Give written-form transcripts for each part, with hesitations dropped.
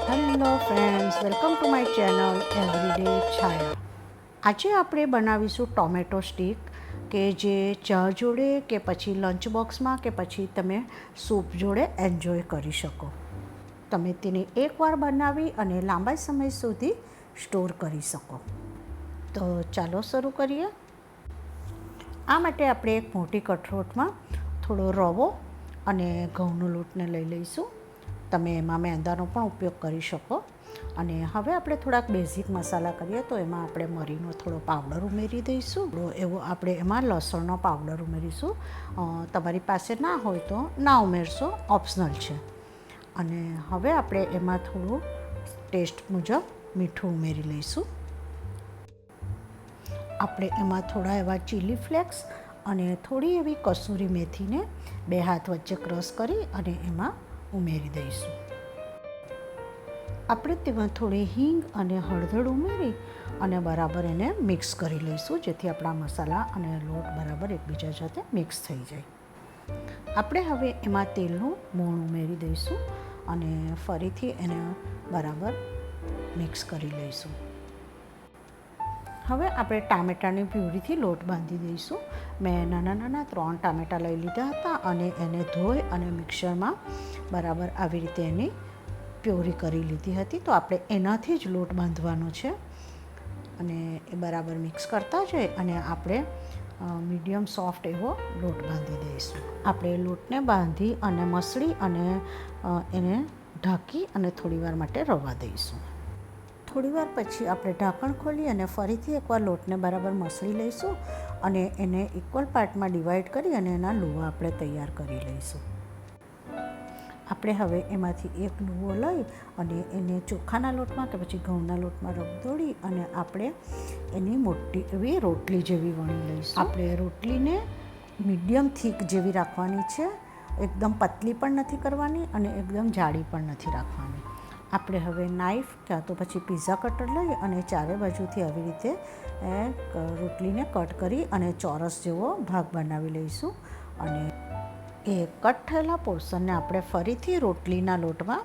Hello friends, welcome to my channel everyday Chhaya. આજે આપણે બનાવીશું ટોમેટો સ્ટીક કે જે ચા જોડે કે પછી લંચ બોક્સમાં કે પછી તમે સૂપ જોડે એન્જોય કરી શકો. તમે તેને એકવાર બનાવી અને લાંબા સમય સુધી સ્ટોર કરી શકો. તો ચાલો શરૂ કરીએ. આ માટે આપણે એક મોટી કઠોળમાં થોડો રવો અને ઘઉંનો લોટને લઈ લઈશું. તમે એમાં મેંદાનો પણ ઉપયોગ કરી શકો. અને હવે આપણે થોડાક બેઝિક મસાલા કરીએ, તો એમાં આપણે મરીનો થોડો પાવડર ઉમેરી દઈશું. એવો આપણે એમાં લસણનો પાવડર ઉમેરીશું. તમારી પાસે ના હોય તો ના ઉમેરશો, ઓપ્શનલ છે. અને હવે આપણે એમાં થોડું ટેસ્ટ મુજબ મીઠું ઉમેરી લઈશું. આપણે એમાં થોડા એવા ચીલી ફ્લેક્સ અને થોડી એવી કસૂરી મેથીને 2 હાથ વચ્ચે ક્રશ કરી અને એમાં ઉમેરી દઈશું. આપણે તેમાં થોડી હિંગ અને હળદર ઉમેરી અને બરાબર એને મિક્સ કરી લઈશું, જેથી આપણા મસાલા અને લોટ બરાબર એકબીજા સાથે મિક્સ થઈ જાય. આપણે હવે એમાં તેલનું મોણ ઉમેરી દઈશું અને ફરીથી એને બરાબર મિક્સ કરી લઈશું. હવે આપણે ટામેટાની પ્યુરીથી લોટ બાંધી દઈશું. મેં નાના નાના 3 ટામેટાં લઈ લીધા હતા અને એને ધોઈ અને મિક્સરમાં બરાબર આવી રીતે એની પ્યુરી કરી લીધી હતી. તો આપણે એનાથી જ લોટ બાંધવાનો છે અને એ બરાબર મિક્સ કરતા જઈએ અને આપણે મીડિયમ સોફ્ટ એવો લોટ બાંધી દઈશું. આપણે લોટને બાંધી અને મસળી અને એને ઢાંકી અને થોડીવાર માટે રવા દઈશું. થોડીવાર પછી આપણે ઢાંકણ ખોલી અને ફરીથી એકવાર લોટને બરાબર મસળી લઈશું અને એને ઇક્વલ પાર્ટમાં ડિવાઈડ કરી અને એના લુવા આપણે તૈયાર કરી લઈશું. આપણે હવે એમાંથી એક લુવો લઈ અને એને ચોખાના લોટમાં કે પછી ઘઉંના લોટમાં રગદોળી અને આપણે એની મોટી એવી રોટલી જેવી વણી લઈશું. આપણે રોટલીને મીડિયમ થીક જેવી રાખવાની છે. એકદમ પતલી પણ નથી કરવાની અને એકદમ જાડી પણ નથી રાખવાની. આપણે હવે નાઈફ ક્યાં તો પછી પીઝા કટર લઈ અને ચારે બાજુથી આવી રીતે રોટલીને કટ કરી અને ચોરસ જેવો ભાગ બનાવી લઈશું. અને એ કટ થયેલા પોર્શનને આપણે ફરીથી રોટલીના લોટમાં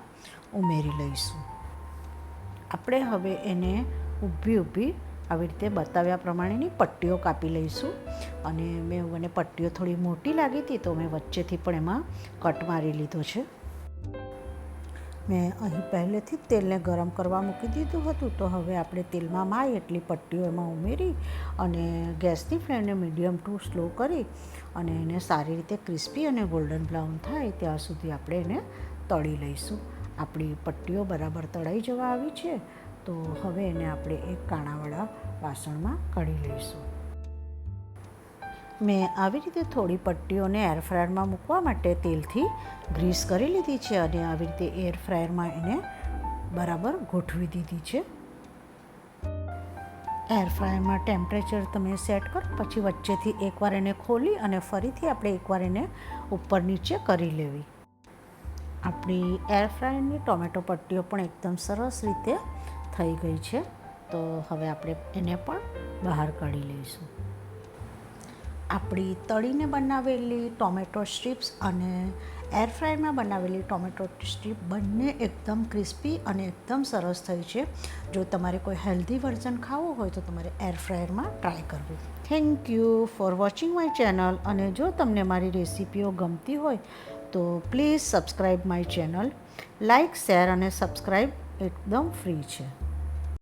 ઉમેરી લઈશું. આપણે હવે એને ઊભી આવી રીતે બતાવ્યા પ્રમાણેની પટ્ટીઓ કાપી લઈશું. અને મને પટ્ટીઓ થોડી મોટી લાગી હતી તો મેં વચ્ચેથી પણ એમાં કટ મારી લીધો છે. મેં અહીં પહેલેથી જ તેલને ગરમ કરવા મૂકી દીધું હતું. તો હવે આપણે તેલમાં માય એટલી પટ્ટીઓ એમાં ઉમેરી અને ગેસની ફ્લેમને મીડિયમ ટુ સ્લો કરી અને એને સારી રીતે ક્રિસ્પી અને ગોલ્ડન બ્રાઉન થાય ત્યાં સુધી આપણે એને તળી લઈશું. આપણી પટ્ટીઓ બરાબર તળાઈ જવા આવી છે. તો હવે એને આપણે એક કાણાવાળા વાસણમાં કાઢી લઈશું. મેં આવી રીતે થોડી પટ્ટીઓને એર ફ્રાયરમાં મૂકવા માટે તેલથી ગ્રીસ કરી લીધી છે અને આવી રીતે એર ફ્રાયરમાં એને બરાબર ગોઠવી દીધી છે. એર ફ્રાયરમાં ટેમ્પરેચર તમે સેટ કરો પછી વચ્ચેથી એકવાર એને ખોલી અને ફરીથી આપણે એકવાર એને ઉપર નીચે કરી લેવી. આપણી એર ફ્રાયરની ટોમેટો પટ્ટીઓ પણ એકદમ સરસ રીતે થઈ ગઈ છે. તો હવે આપણે એને પણ બહાર કાઢી લઈશું. આપણી તળીને બનાવેલી ટોમેટો સ્ટ્રીપ્સ અને એર ફ્રાયમાં બનાવેલી ટોમેટો સ્ટ્રીપ બંને એકદમ ક્રિસ્પી અને એકદમ સરસ થઈ છે. જો તમારે કોઈ હેલ્ધી વર્ઝન ખાવું હોય તો તમારે એર ફ્રાયરમાં ટ્રાય કરવું. Thank you for watching my channel. અને જો તમને મારી રેસિપીઓ ગમતી હોય તો please subscribe my channel. Like, share અને સબસ્ક્રાઈબ એકદમ ફ્રી છે.